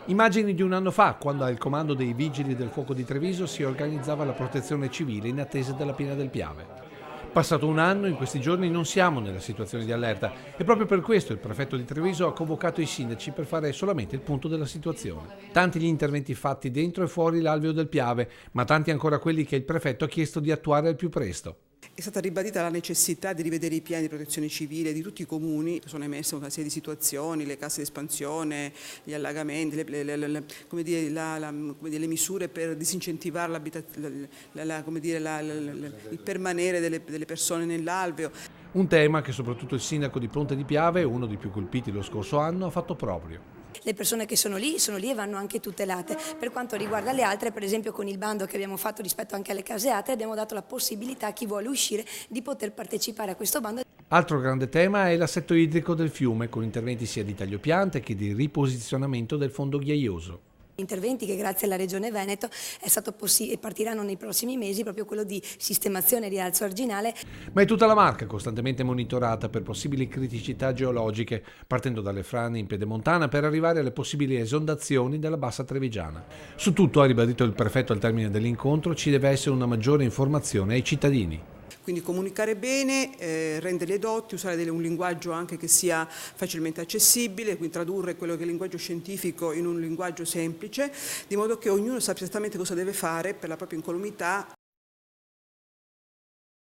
Immagini di un anno fa, quando al comando dei Vigili del Fuoco di Treviso si organizzava la protezione civile in attesa della piena del Piave. Passato un anno, in questi giorni non siamo nella situazione di allerta e proprio per questo il prefetto di Treviso ha convocato i sindaci per fare solamente il punto della situazione. Tanti gli interventi fatti dentro e fuori l'alveo del Piave, ma tanti ancora quelli che il prefetto ha chiesto di attuare al più presto. È stata ribadita la necessità di rivedere i piani di protezione civile di tutti i comuni, sono emerse una serie di situazioni, le casse di espansione, gli allagamenti, le misure per disincentivare il permanere delle persone nell'alveo. Un tema che soprattutto il sindaco di Ponte di Piave, uno dei più colpiti lo scorso anno, ha fatto proprio. Le persone che sono lì e vanno anche tutelate. Per quanto riguarda le altre, per esempio con il bando che abbiamo fatto rispetto anche alle caseate, abbiamo dato la possibilità a chi vuole uscire di poter partecipare a questo bando. Altro grande tema è l'assetto idrico del fiume, con interventi sia di taglio piante che di riposizionamento del fondo ghiaioso. Interventi che grazie alla Regione Veneto è stato possibile, partiranno nei prossimi mesi, proprio quello di sistemazione e rialzo arginale. Ma è tutta la Marca costantemente monitorata per possibili criticità geologiche, partendo dalle frane in Pedemontana per arrivare alle possibili esondazioni della Bassa Trevigiana. Su tutto, ha ribadito il prefetto al termine dell'incontro, ci deve essere una maggiore informazione ai cittadini. Quindi comunicare bene, rendere edotti, usare un linguaggio anche che sia facilmente accessibile, quindi tradurre quello che è il linguaggio scientifico in un linguaggio semplice, di modo che ognuno sappia esattamente cosa deve fare per la propria incolumità